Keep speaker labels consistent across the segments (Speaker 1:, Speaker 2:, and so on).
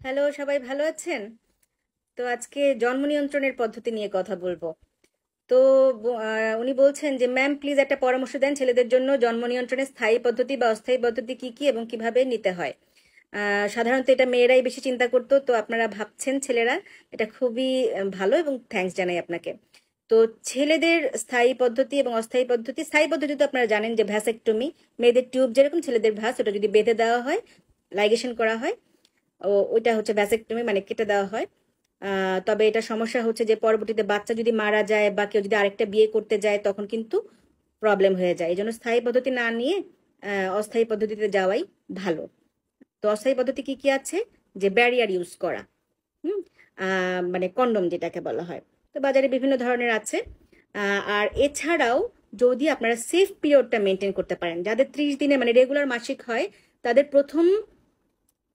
Speaker 1: Hello, সবাই ভালো আছেন? তো আজকে জন্ম নিয়ন্ত্রণের পদ্ধতি নিয়ে কথা বলবো। তো উনি বলছেন যে ম্যাম প্লিজ একটা পরামর্শ দেন ছেলেদের জন্য জন্ম নিয়ন্ত্রণের স্থায়ী পদ্ধতি বা অস্থায়ী পদ্ধতি কি কি এবং কিভাবে নিতে হয়। সাধারণত এটা মেয়েরাই বেশি চিন্তা করতো, তো আপনারা ভাবছেন ছেলেরা, এটা খুবই ভালো এবং থ্যাঙ্কস জানাই আপনাকে। তো ছেলেদের স্থায়ী পদ্ধতি এবং অস্থায়ী পদ্ধতি, স্থায়ী পদ্ধতি তো আপনারা জানেন যে ভ্যাসেকটমি, মেয়েদের টিউব যেরকম ছেলেদের ভাস, ওটা যদি বেঁধে দেওয়া হয়, লাইগেশন করা হয়, ওইটা হচ্ছে ভ্যাসেকটমি, মানে কেটে দেওয়া হয়। তবে এটা সমস্যা হচ্ছে যে পরবর্তীতে বাচ্চা যদি মারা যায় বা কেউ যদি আরেকটা বিয়ে করতে যায় তখন কিন্তু প্রবলেম হয়ে যায়। এই জন্য স্থায়ী পদ্ধতি না নিয়ে অস্থায়ী পদ্ধতিতে যাওয়াই ভালো। তো অস্থায়ী পদ্ধতি কি কি আছে? যে ব্যারিয়ার ইউজ করা, হুম, মানে কন্ডম যেটাকে বলা হয়। তো বাজারে বিভিন্ন ধরনের আছে। আর এছাড়াও যদি আপনারা সেফ পিরিয়ডটা মেনটেন করতে পারেন, যাদের 30 দিনে মানে রেগুলার মাসিক হয়, তাদের প্রথম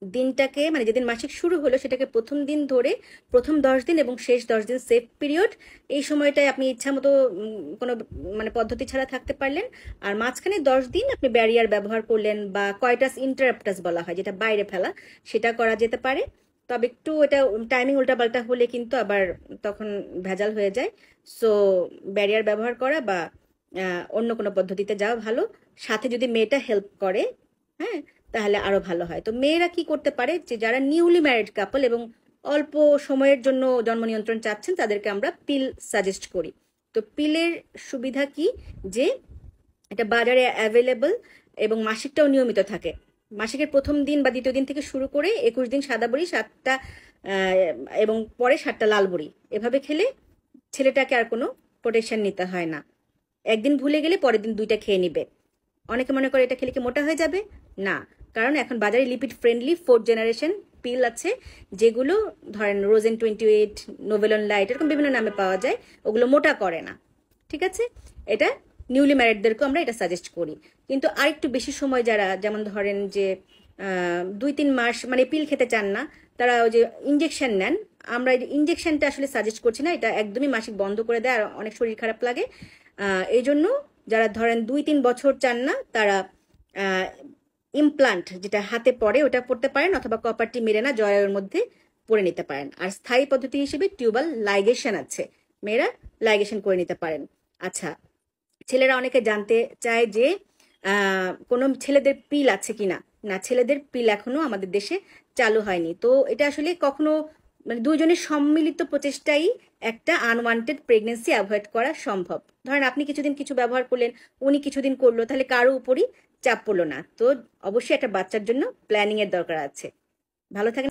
Speaker 1: দিনটাকে, মানে যেদিন মাসিক শুরু হলো সেটাকে প্রথম দিন ধরে প্রথম 10 দিন এবং শেষ 10 দিন সেফ পিরিয়ড। এই সময়টায় আপনি ইচ্ছা মতো কোনো মানে পদ্ধতি ছাড়া থাকতে পারলেন। আর মাঝখানে 10 দিন আপনি ব্যারিয়ার ব্যবহার করলেন বা কয়টাস ইন্টারাপ্টাস বলা হয়, যেটা বাইরে ফেলা, সেটা করা যেতে পারে। তবে একটু এটা টাইমিং উল্টাপাল্টা হলে কিন্তু আবার তখন ভেজাল হয়ে যায়। সো ব্যারিয়ার ব্যবহার করা বা অন্য কোনো পদ্ধতিতে যাওয়া ভালো। সাথে যদি মেয়েটা হেল্প করে, হ্যাঁ, তাহলে আরো ভালো হয়। তো মেয়েরা কি করতে পারে, যে যারা নিউলি ম্যারিড কাপল এবং অল্প সময়ের জন্য জন্ম নিয়ন্ত্রণ চাচ্ছেন, তাদেরকে আমরা পিল সাজেস্ট করি। তো পিলের সুবিধা কি, যে এটা বাজারে অ্যাভেলেবল এবং মাসিকটাও নিয়মিত থাকে। মাসিকের প্রথম দিন বা দ্বিতীয় দিন থেকে শুরু করে 21 দিন সাদা বড়ি 7টা এবং পরে 7টা লাল বড়ি, এভাবে খেলে ছেলেটাকে আর কোনো প্রোটেকশন নিতে হয় না। একদিন ভুলে গেলে পরের দিন 2টা খেয়ে নিবে। অনেকে মনে করে এটা খেলে কি মোটা হয়ে যাবে? না, কারণ এখন বাজারে লিপিড ফ্রেন্ডলি 4th জেনারেশন পিল আছে, যেগুলো ধরেন রোজেন 28, নোভেলন লাইট, এরকম বিভিন্ন নামে পাওয়া যায়। ওগুলো মোটা করে না, ঠিক আছে? এটা নিউলি ম্যারিডদেরকেও আমরা এটা সাজেস্ট করি। কিন্তু আরেকটু বেশি সময় যারা, যেমন ধরেন যে 2-3 মাস মানে পিল খেতে চান না, তারা ওই যে ইঞ্জেকশন নেন। আমরা ইঞ্জেকশনটা আসলে সাজেস্ট করছি না, এটা একদমই মাসিক বন্ধ করে দেয় আর অনেক শরীর খারাপ লাগে। এই জন্য যারা ধরেন 2-3 বছর চান না, তারা ইমপ্লান্ট যেটা হাতে পড়ে ওটা পড়তে পারেন, অথবা কপারটি মেরে না জরায়ুর মধ্যে পরে নিতে পারেন। আর স্থায়ী পদ্ধতি হিসেবে টিউবাল লাইগেশন আছে, মেয়েরা লাইগেশন করে নিতে পারেন। আচ্ছা, ছেলেরা অনেকে জানতে চায় যে কোনো ছেলেদের পিল আছে কিনা। না, ছেলেদের পিল এখনো আমাদের দেশে চালু হয়নি। তো এটা আসলে কখনো, মানে দুইজনের সম্মিলিত প্রচেষ্টাই একটা আনওয়ান্টেড প্রেগনেন্সি অ্যাভয়েড করা সম্ভব। ধরেন আপনি কিছুদিন কিছু ব্যবহার করলেন, উনি কিছুদিন করলো, তাহলে কারো উপরই চাপ পড়লো না। তো অবশ্যই একটা বাচ্চার জন্য প্ল্যানিং এর দরকার আছে। ভালো থাকেন।